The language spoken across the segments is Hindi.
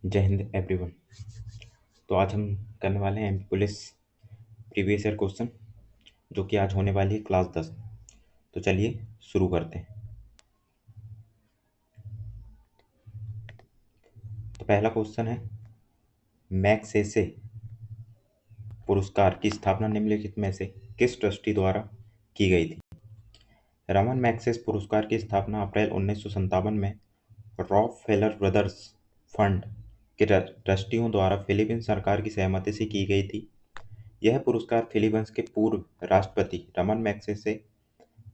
जय हिंद एवरीवन। तो आज हम करने वाले हैं MP police previous year question, जो कि आज होने वाली है क्लास 10। तो चलिए शुरू करते हैं। तो पहला क्वेश्चन है, मैग्सेसे पुरस्कार की स्थापना निम्नलिखित में से किस ट्रस्टी द्वारा की गई थी? रमन मैग्सेसे पुरस्कार की स्थापना अप्रैल 1957 में रॉकफेलर ब्रदर्स फंड के ट्रस्टियों द्वारा फिलीपींस सरकार की सहमति से की गई थी। यह पुरस्कार फिलीपींस के पूर्व राष्ट्रपति रमन मैग्सेसे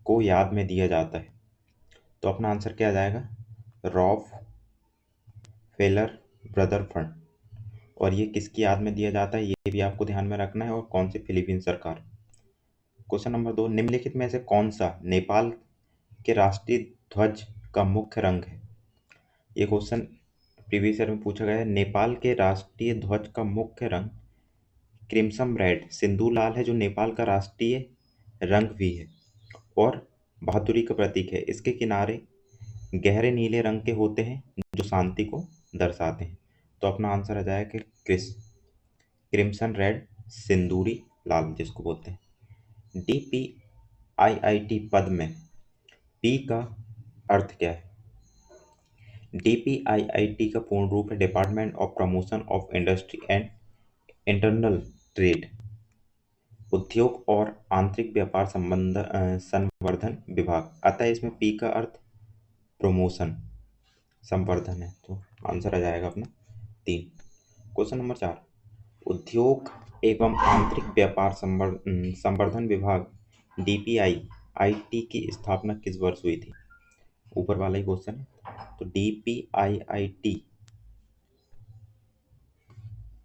को याद में दिया जाता है। तो अपना आंसर क्या आ जाएगा? Rough failure brother fund. और ये किसकी याद में दिया जाता है, ये भी आपको ध्यान में रखना है। और कौन सी? फिलीपींस सरकार। क्वेश्चन नंबर 2, निम्नलिखित में से कौन सा नेपाल के राष्ट्रीय ध्वज का मुख्य रंग है? ये क्वेश्चन प्रीवियस ईयर में पूछा गया है। नेपाल के राष्ट्रीय ध्वज का मुख्य रंग क्रिम्सन रेड सिंदूर लाल है, जो नेपाल का राष्ट्रीय रंग भी है और बहादुरी का प्रतीक है। इसके किनारे गहरे नीले रंग के होते हैं, जो शांति को दर्शाते हैं। तो अपना आंसर आ जाएगा क्रिम्सन रेड सिंदूरी लाल, जिसको बोलते हैं। DPIIT पद में पी का अर्थ क्या है? DPIIT का पूर्ण रूप है department of promotion of industry and internal trade, उद्योग और आंतरिक व्यापार संवर्धन विभाग। अतः इसमें पी का अर्थ प्रमोशन संवर्धन है। तो आंसर आ जाएगा अपना 3। क्वेश्चन नंबर 4, उद्योग एवं आंतरिक व्यापार संवर्धन विभाग DPIIT की स्थापना किस वर्ष हुई थी? ऊपर वाला ही क्वेश्चन है। तो DPIIT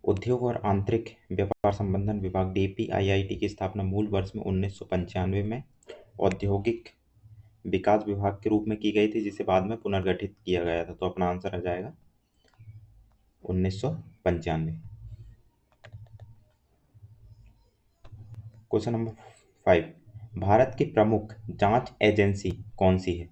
उद्योग और आंतरिक व्यापार संवर्धन विभाग DPIIT की स्थापना मूल वर्ष में 1995 में औद्योगिक विकास विभाग के रूप में की गई थी, जिसे बाद में पुनर्गठित किया गया था। तो अपना आंसर आ जाएगा 1995। क्वेश्चन नंबर 5, भारत की प्रमुख जांच एजेंसी कौन सी है?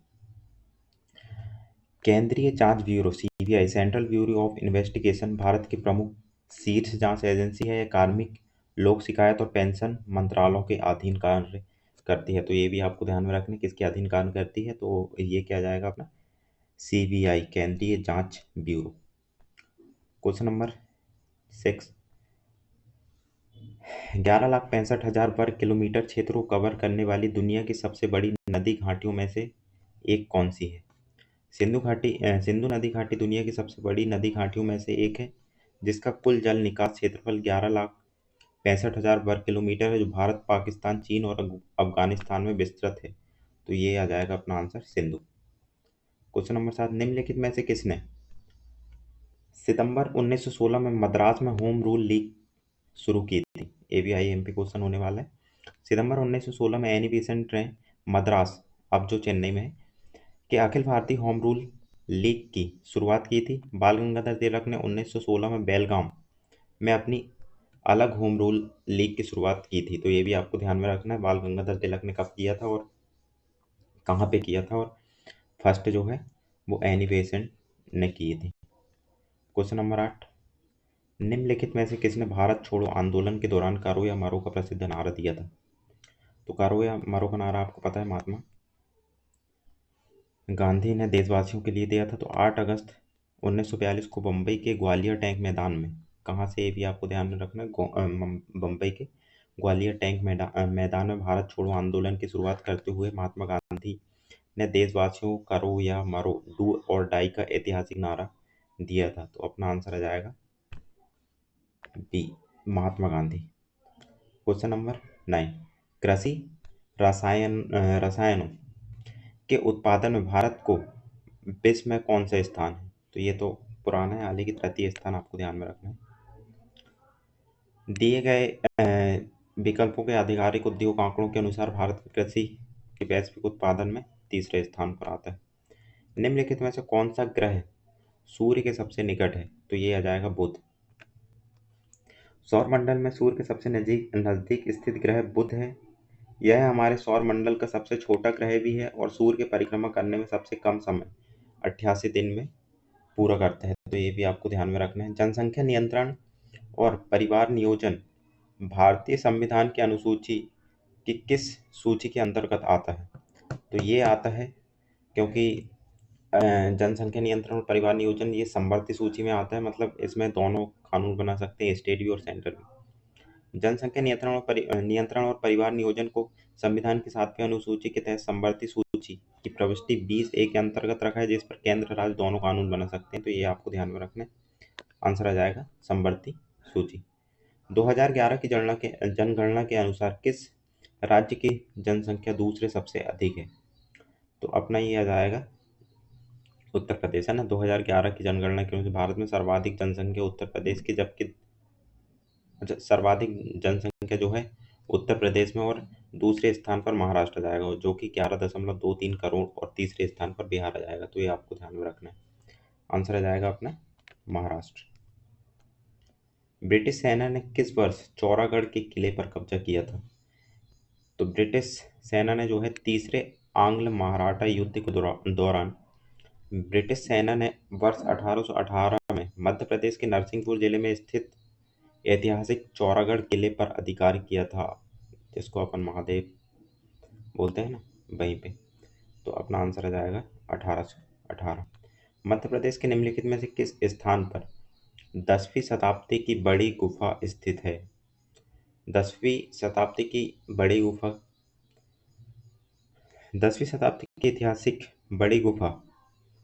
केंद्रीय जांच bureau CBI central bureau of investigation Bharat की प्रमुख शीर्ष जांच एजेंसी है। यह कार्मिक, लोक शिकायत और पेंशन मंत्रालयों के अधीन कार्य करती है। तो ये भी आपको ध्यान में रखना, किसके अधीन कार्य करती है। तो ये क्या जाएगा अपना? CBI केंद्रीय जांच ब्यूरो। क्वेश्चन नंबर 6, 11,65,000 वर्ग किलोमीटर क्षेत्र को कवर करने वाली दुनिया की सबसे बड़ी नदी घाटियों में से एक कौन सी है? सिंधु नदी घाटी दुनिया की सबसे बड़ी नदी घाटियों में से एक है, जिसका कुल जल निकास क्षेत्रफल 11,65,000 वर्ग किलोमीटर है, जो भारत, पाकिस्तान, चीन और अफगानिस्तान में विस्तृत है। तो ये आ जाएगा अपना आंसर सिंधु। क्वेश्चन नंबर 7, निम्नलिखित में से किसने सितंबर 1916 में मद्रास में होम रूल लीग शुरू की थी? ABIMP क्वेश्चन होने वाला है। सितंबर 1916 में एनी बेसेंट ने मद्रास, अब जो चेन्नई में है, के Akhil Bharatiya home rule league की शुरुआत की थी। बाल गंगाधर तिलक ने 1916 में बेलगाम में अपनी अलग होम रूल लीग की शुरुआत की थी। तो ये भी आपको ध्यान में रखना है, बाल गंगाधर तिलक ने कब किया था और कहाँ पे किया था। और फर्स्ट जो है वो एनी बेसेंट ने की थी। क्वेश्चन नंबर 8, निम्नलिखित में से किसने भारत छोड़ो आंदोलन के दौरान कारो या मारो का प्रसिद्ध नारा दिया था? तो कारो या मारो का नारा आपको पता है, महात्मा गांधी ने देशवासियों के लिए दिया था। तो 8 अगस्त 1942 को बम्बई के ग्वालियर टैंक मैदान में, कहाँ से ये भी आपको ध्यान में रखना है, बम्बई के ग्वालियर टैंक मैदान में भारत छोड़ो आंदोलन की शुरुआत करते हुए महात्मा गांधी ने देशवासियों को करो या मरो, डू और डाई का ऐतिहासिक नारा दिया था। तो अपना आंसर आ जाएगा B, Mahatma Gandhi. Question number 9, कृषि रसायनों के उत्पादन में भारत को विश्व में कौन सा स्थान है? तो ये तो पुराना है, हालांकि तृतीय स्थान आपको ध्यान में रखना है। दिए गए विकल्पों के आधिकारिक उद्योग आंकड़ों के अनुसार भारत की कृषि के वैश्विक उत्पादन में तीसरे स्थान पर आता है। निम्नलिखित में से कौन सा ग्रह सूर्य के सबसे निकट है? तो ये आ जाएगा बुध। सौरमंडल में सूर्य के सबसे नजदीक स्थित ग्रह बुध है। यह हमारे सौरमंडल का सबसे छोटा ग्रह भी है और सूर्य की परिक्रमा करने में सबसे कम समय 88 दिन में पूरा करता है, तो ये भी आपको ध्यान में रखना है। जनसंख्या नियंत्रण और परिवार नियोजन भारतीय संविधान की अनुसूची की किस सूची के अंतर्गत आता है? तो ये आता है क्योंकि जनसंख्या नियंत्रण और परिवार नियोजन ये समवर्ती सूची में आता है, मतलब इसमें दोनों कानून बना सकते हैं, स्टेट भी और सेंटर भी। जनसंख्या नियंत्रण और परिवार नियोजन को संविधान की 7वीं अनुसूची के तहत समवर्ती सूची की प्रविष्टि 20A के अंतर्गत रखा है, जिस पर केंद्र राज्य दोनों कानून बना सकते हैं, तो ये आपको ध्यान में रखना है। आंसर आ जाएगा समवर्ती सूची। 2011 की जनगणना के अनुसार किस राज्य की जनसंख्या दूसरे सबसे अधिक है? तो अपना ये आ जाएगा उत्तर प्रदेश, है ना। 2011 की जनगणना के अनुसार भारत में सर्वाधिक जनसंख्या उत्तर प्रदेश की, जबकि अच्छा, सर्वाधिक जनसंख्या जो है उत्तर प्रदेश में, और दूसरे स्थान पर महाराष्ट्र आ जाएगा जो कि 11.23 करोड़, और तीसरे स्थान पर बिहार आ जाएगा, तो ये आपको ध्यान में रखना है। आंसर आ जाएगा अपना महाराष्ट्र। ब्रिटिश सेना ने किस वर्ष चौरागढ़ के किले पर कब्जा किया था? तो ब्रिटिश सेना ने जो है तीसरे आंग्ल मराठा युद्ध के दौरान ब्रिटिश सेना ने वर्ष 1818 में मध्य प्रदेश के नरसिंहपुर जिले में स्थित ऐतिहासिक चौरागढ़ किले पर अधिकार किया था, जिसको अपन महादेव बोलते हैं ना, वहीं पे। तो अपना आंसर आ जाएगा 1818। मध्य प्रदेश के निम्नलिखित में से किस स्थान पर 10वीं शताब्दी की बड़ी गुफा स्थित है? 10वीं शताब्दी की बड़ी गुफा 10वीं शताब्दी की ऐतिहासिक बड़ी गुफा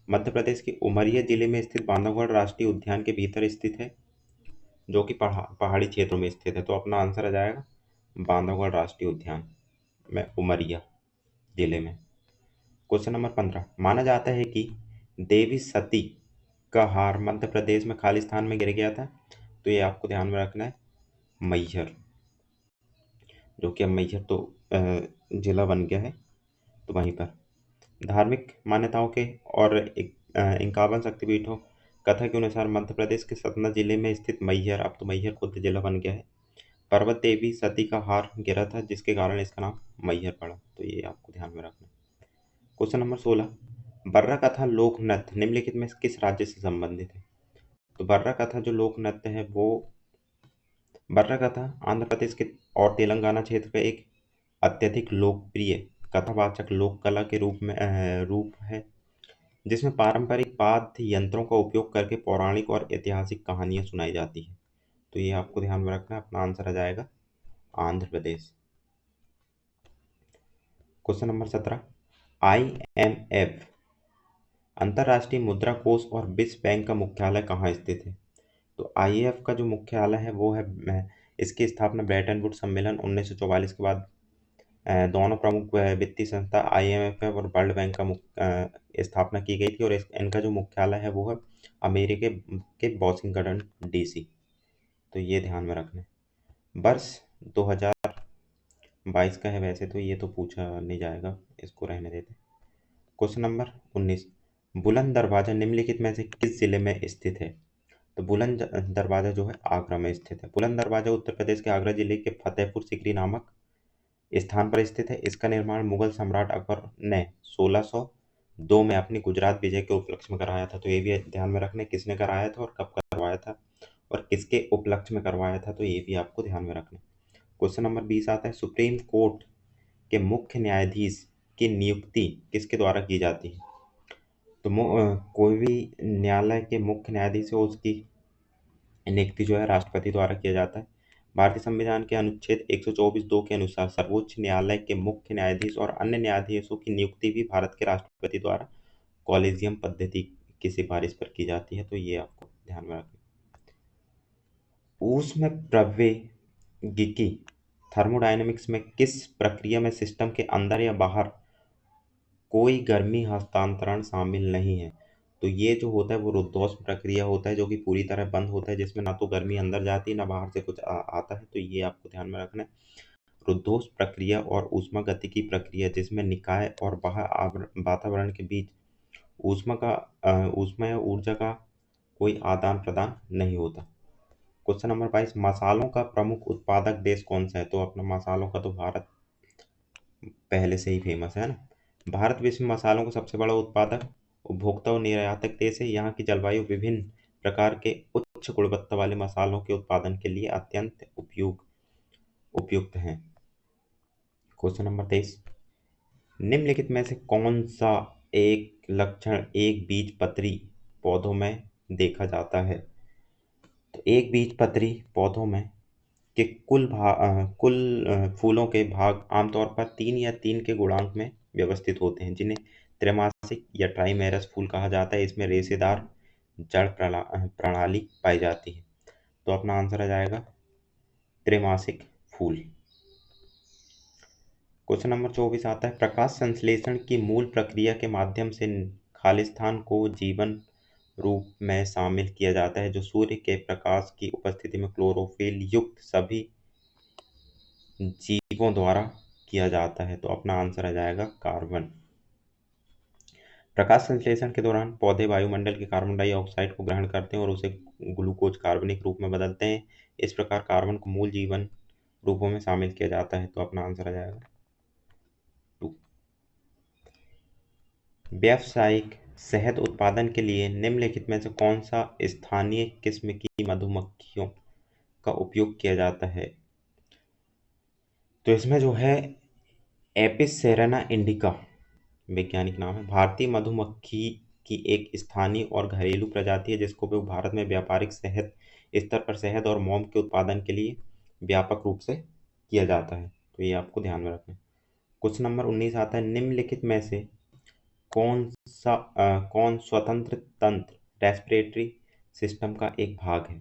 मध्य प्रदेश के उमरिया जिले में स्थित बांधवगढ़ राष्ट्रीय उद्यान के भीतर स्थित है, जो कि पहाड़ी क्षेत्रों में स्थित है, तो अपना आंसर आ जाएगा बांधवगढ़ राष्ट्रीय उद्यान में उमरिया जिले में। क्वेश्चन नंबर 15, माना जाता है कि देवी सती का हार मध्य प्रदेश में खाली स्थान में गिर गया था, तो ये आपको ध्यान में रखना है मैहर, जो कि अब मैहर तो जिला बन गया है, तो वहीं पर। धार्मिक मान्यताओं के और 51 शक्तिपीठों कथा के अनुसार मध्य प्रदेश के सतना जिले में स्थित मैहर, अब तो मैहर खुद जिला बन गया है, पर्वत देवी सती का हार गिरा था, जिसके कारण इसका नाम मैहर पड़ा, तो ये आपको ध्यान में रखना है। क्वेश्चन नंबर 16, बर्रा कथा लोक नृत्य निम्नलिखित में किस राज्य से संबंधित है? तो बर्रा कथा जो लोक नृत्य है वो बर्रा कथा आंध्र प्रदेश के और तेलंगाना क्षेत्र का एक अत्यधिक लोकप्रिय कथावाचक लोक कला के रूप है, जिसमें पारंपरिक वाद्य यंत्रों का उपयोग करके पौराणिक और ऐतिहासिक कहानियां सुनाई जाती हैं, तो ये आपको ध्यान में रखना है। अपना आंसर आ जाएगा Andhra Pradesh. Question number 17, IMF अंतर्राष्ट्रीय मुद्रा कोष और विश्व बैंक का मुख्यालय कहाँ स्थित है? तो IMF का जो मुख्यालय है वो है इसकी स्थापना ब्रेटन वुड्स सम्मेलन 1944 के बाद दोनों प्रमुख वित्तीय संस्था IMF और वर्ल्ड बैंक का स्थापना की गई थी, और इनका जो मुख्यालय है वो है अमेरिका के वॉशिंगटन DC, तो ये ध्यान में रखना है। वर्ष 2022 का है वैसे, तो ये तो पूछा नहीं जाएगा, इसको रहने देते। क्वेश्चन नंबर 19, बुलंद दरवाजा निम्नलिखित में से किस जिले में स्थित है? तो बुलंद दरवाजा जो है आगरा में स्थित है। बुलंद दरवाजा उत्तर प्रदेश के आगरा जिले के फतेहपुर सिकरी नामक स्थान पर स्थित है। इसका निर्माण मुगल सम्राट अकबर ने 1602 में अपनी गुजरात विजय के उपलक्ष्य में कराया था, तो ये भी ध्यान में रखना है किसने कराया था और कब करवाया था और किसके उपलक्ष्य में करवाया था, तो ये भी आपको ध्यान में रखना है। क्वेश्चन नंबर 20 आता है, सुप्रीम कोर्ट के मुख्य न्यायाधीश की नियुक्ति किसके द्वारा की जाती है? तो कोई भी न्यायालय के मुख्य न्यायाधीश हो उसकी नियुक्ति जो है राष्ट्रपति द्वारा किया जाता है। भारतीय संविधान के अनुच्छेद 124(2) के अनुसार सर्वोच्च न्यायालय के मुख्य न्यायाधीश और अन्य न्यायाधीशों की नियुक्ति भी भारत के राष्ट्रपति द्वारा कॉलेजियम पद्धति की सिफारिश पर की जाती है, तो ये आपको ध्यान में रखना। ऊष्मप्रवैगिकी थर्मोडायनेमिक्स में किस प्रक्रिया में सिस्टम के अंदर या बाहर कोई गर्मी हस्तांतरण शामिल नहीं है? तो ये जो होता है वो रुद्धोष्म प्रक्रिया होता है, जो कि पूरी तरह बंद होता है, जिसमें ना तो गर्मी अंदर जाती है ना बाहर से कुछ आता है, तो ये आपको ध्यान में रखना है। रुद्धोष्म प्रक्रिया और ऊष्मागतिकी प्रक्रिया जिसमें निकाय और बाह्य वातावरण के बीच ऊष्मा या ऊर्जा का कोई आदान प्रदान नहीं होता। क्वेश्चन नंबर 22, मसालों का प्रमुख उत्पादक देश कौन सा है? तो अपना मसालों का तो भारत पहले से ही फेमस है ना। भारत विश्व में मसालों का सबसे बड़ा उपभोक्ता और निर्यातक देश है। यहाँ की जलवायु विभिन्न प्रकार के उच्च गुणवत्ता वाले मसालों के उत्पादन के लिए अत्यंत उपयुक्त है। क्वेश्चन नंबर 23, निम्नलिखित में से कौन सा एक लक्षण एक बीजपत्री पौधों में देखा जाता है? तो एक बीजपत्री पौधों में के कुल फूलों के भाग आमतौर पर 3 या 3 के गुणांक में व्यवस्थित होते हैं, जिन्हें त्रैमासिक या ट्राइमेरस फूल कहा जाता है। इसमें रेशेदार जड़ प्रणाली पाई जाती है। तो अपना आंसर आ जाएगा त्रैमासिक फूल। क्वेश्चन नंबर 24 आता है, प्रकाश संश्लेषण की मूल प्रक्रिया के माध्यम से खालिस्तान को जीवन रूप में शामिल किया जाता है, जो सूर्य के प्रकाश की उपस्थिति में क्लोरोफिल युक्त सभी जीवों द्वारा किया जाता है। तो अपना आंसर आ जाएगा कार्बन। प्रकाश संश्लेषण के दौरान पौधे वायुमंडल के कार्बन डाइऑक्साइड को ग्रहण करते हैं और उसे ग्लूकोज कार्बनिक रूप में बदलते हैं। इस प्रकार कार्बन को मूल जीवन रूपों में शामिल किया जाता है। तो अपना आंसर आ जाएगा 2। व्यावसायिक शहद उत्पादन के लिए निम्नलिखित में से कौन सा स्थानीय किस्म की मधुमक्खियों का उपयोग किया जाता है? तो इसमें जो है एपिस सेरेना इंडिका वैज्ञानिक नाम है। भारतीय मधुमक्खी की एक स्थानीय और घरेलू प्रजाति है, जिसको उपयोग भारत में व्यापारिक शहद स्तर पर शहद और मोम के उत्पादन के लिए व्यापक रूप से किया जाता है। तो ये आपको ध्यान में रखना है। क्वेश्चन नंबर 19 आता है, निम्नलिखित में से कौन स्वतंत्र तंत्र रेस्पिरेटरी सिस्टम का एक भाग है?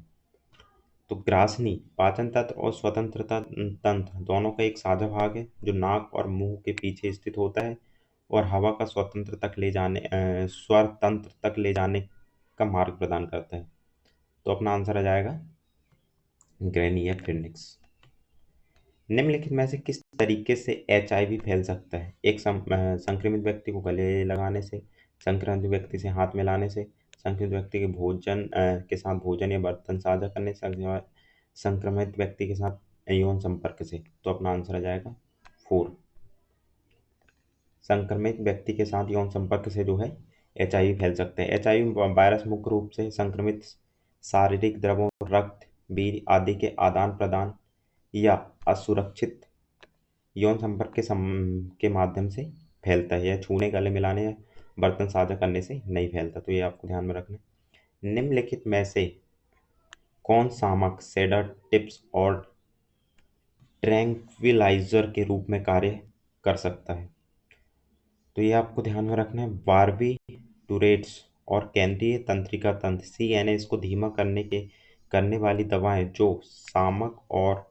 तो ग्रासनी पाचन तंत्र और स्वतंत्रता तंत्र दोनों का एक साझा भाग है, जो नाक और मुंह के पीछे स्थित होता है और हवा का स्वर तंत्र तक ले जाने का मार्ग प्रदान करता है। तो अपना आंसर आ जाएगा ग्रेनिया फिनिक्स। निम्नलिखित में से किस तरीके से HIV फैल सकता है? एक संक्रमित व्यक्ति को गले लगाने से, संक्रमित व्यक्ति से हाथ मिलाने से, संक्रमित व्यक्ति के के साथ भोजन या बर्तन साझा करने से, संक्रमित व्यक्ति के साथ यौन संपर्क से। तो अपना आंसर आ जाएगा 4। संक्रमित व्यक्ति के साथ यौन संपर्क से जो है HIV फैल सकता है। HIV वायरस मुख्य रूप से संक्रमित शारीरिक द्रवों, रक्त, वीर्य आदि के आदान प्रदान या असुरक्षित यौन संपर्क के माध्यम से फैलता है। यह छूने, गले मिलाने या बर्तन साझा करने से नहीं फैलता। तो ये आपको ध्यान में रखना है। निम्नलिखित में से कौन शामक, सेडाटिव्स और ट्रैंक्विलाइजर के रूप में कार्य कर सकता है? तो ये आपको ध्यान में रखना है। बार्बिटूरेट्स और केंद्रीय तंत्रिका तंत्र CNS को धीमा करने वाली दवाएं, जो शामक और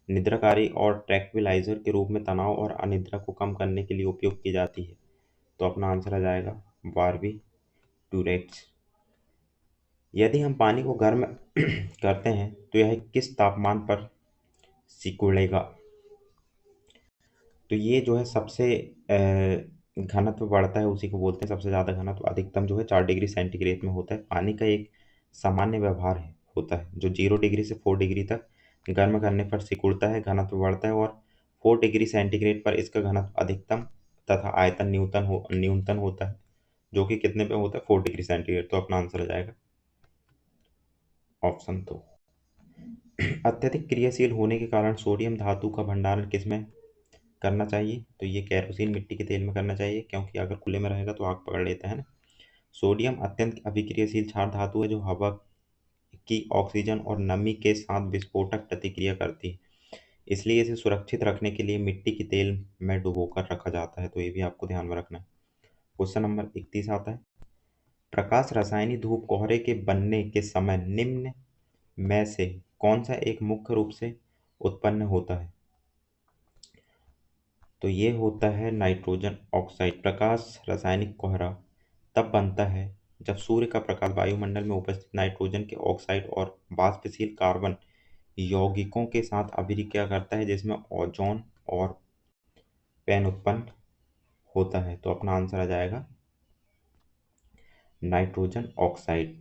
निद्राकारी और ट्रैंक्विलाइजर के रूप में तनाव और अनिद्रा को कम करने के लिए उपयोग की जाती है। तो अपना आंसर आ जाएगा बार्बिटूरेट्स। यदि हम पानी को गर्म करते हैं तो यह किस तापमान पर सिकुड़ेगा? तो ये जो है सबसे घनत्व बढ़ता है, उसी को बोलते हैं सबसे ज़्यादा घनत्व। अधिकतम जो है 4 डिग्री सेंटीग्रेड में होता है। पानी का एक सामान्य व्यवहार होता है, जो 0 डिग्री से 4 डिग्री तक गर्म करने पर सिकुड़ता है, घनत्व बढ़ता है, और 4 डिग्री सेंटीग्रेड पर इसका घनत्व अधिकतम तथा आयतन न्यूनतम होता है, जो कि कितने पे होता है? 4 डिग्री सेंटीग्रेड। तो अपना आंसर आ जाएगा ऑप्शन 2। अत्यधिक क्रियाशील होने के कारण सोडियम धातु का भंडारण किसमें करना चाहिए? तो ये केरोसिन मिट्टी के तेल में करना चाहिए, क्योंकि अगर खुले में रहेगा तो आग पकड़ लेता है ना। सोडियम अत्यंत अभिक्रियाशील क्षार धातु है, जो हवा की ऑक्सीजन और नमी के साथ विस्फोटक प्रतिक्रिया करती है। इसलिए इसे सुरक्षित रखने के लिए मिट्टी के तेल में डुबोकर रखा जाता है। तो ये भी आपको ध्यान में रखना है। क्वेश्चन नंबर 31 आता है, प्रकाश रासायनिक धूप कोहरे के बनने के समय निम्न में से कौन सा एक मुख्य रूप से उत्पन्न होता है? तो ये होता है नाइट्रोजन ऑक्साइड। प्रकाश रासायनिक कोहरा तब बनता है जब सूर्य का प्रकाश वायुमंडल में उपस्थित नाइट्रोजन के ऑक्साइड और वाष्पशील कार्बन यौगिकों के साथ अभिक्रिया करता है, जिसमें ओजोन और पैन उत्पन्न होता है। तो अपना आंसर आ जाएगा नाइट्रोजन ऑक्साइड।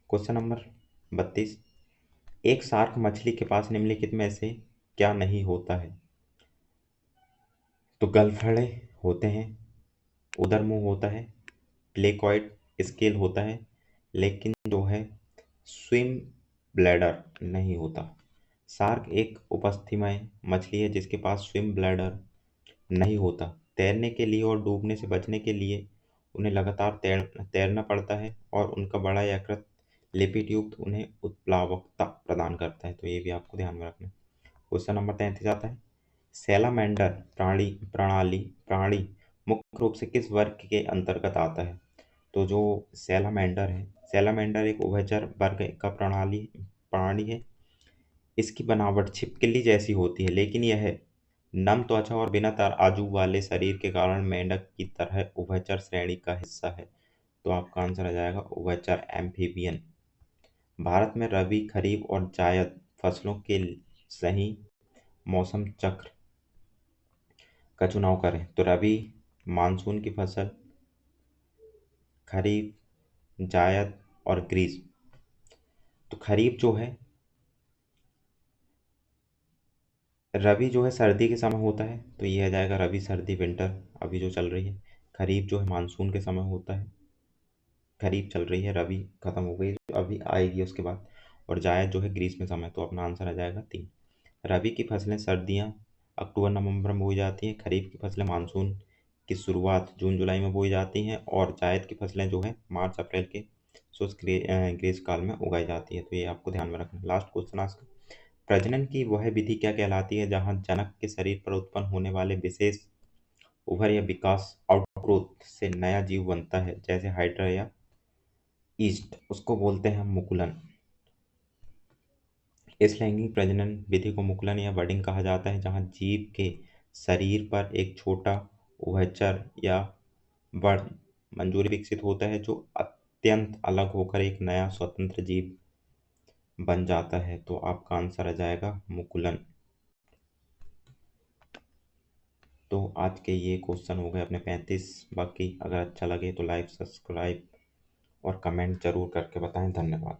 क्वेश्चन नंबर 32, एक शार्क मछली के पास निम्नलिखित में से क्या नहीं होता है? तो गलफड़े होते हैं, उदरमुंह होता है, प्लेकॉइड स्केल होता है, लेकिन जो है स्विम ब्लैडर नहीं होता। शार्क एक उपस्थ्यमय मछली है जिसके पास स्विम ब्लैडर नहीं होता। तैरने के लिए और डूबने से बचने के लिए उन्हें लगातार तैरना पड़ता है और उनका बड़ा यकृत लिपिड युक्त उन्हें उत्प्लावकता प्रदान करता है। तो ये भी आपको ध्यान में रखना है। क्वेश्चन नंबर 33 आता है, सैलामेंडर प्राणी मुख्य रूप से किस वर्ग के अंतर्गत आता है? तो जो सैलामेंडर है, सैलामेंडर एक उभयचर वर्ग का प्राणी है। इसकी बनावट छिपकली जैसी होती है, लेकिन यह नम त्वचा और बिना तराजू वाले शरीर के कारण मेंढक की तरह उभयचर श्रेणी का हिस्सा है। तो आपका आंसर आ जाएगा उभयचर एम्फीबियन। भारत में रबी, खरीफ और जायद फसलों के सही मौसम चक्र का चुनाव करें। तो रबी मानसून की फसल, खरीफ, जायद और ग्रीष्म। तो खरीफ जो है, रबी जो है सर्दी के समय होता है, तो ये आ जाएगा रबी सर्दी विंटर अभी जो चल रही है। खरीफ जो है मानसून के समय होता है, खरीफ चल रही है, रबी खत्म हो गई जो अभी आएगी उसके बाद। और जायद जो है ग्रीष्म समय। तो अपना आंसर आ जाएगा 3। रबी की फसलें सर्दियाँ अक्टूबर नवंबर में बोई जाती हैं, खरीफ की फसलें मानसून की शुरुआत जून जुलाई में बोई जाती हैं और जायद की फसलें जो है मार्च अप्रैल के शुष्क ग्रीष्म काल में उगाई जाती है। तो ये आपको ध्यान में रखना है। लास्ट क्वेश्चन आज का, प्रजनन की वह विधि क्या कहलाती है जहाँ जनक के शरीर पर उत्पन्न होने वाले विशेष उभर या विकास आउटग्रोथ से नया जीव बनता है, जैसे हाइड्रा या ईस्ट, उसको बोलते हैं मुकुलन। इस लैंगिक प्रजनन विधि को मुकुलन या बडिंग कहा जाता है, जहाँ जीव के शरीर पर एक छोटा उभयचर या बड़ मंजूरी विकसित होता है जो अत्यंत अलग होकर एक नया स्वतंत्र जीव बन जाता है। तो आपका आंसर आ जाएगा मुकुलन। तो आज के ये क्वेश्चन हो गए अपने 35। बाकी अगर अच्छा लगे तो लाइक, सब्सक्राइब और कमेंट जरूर करके बताएं। धन्यवाद।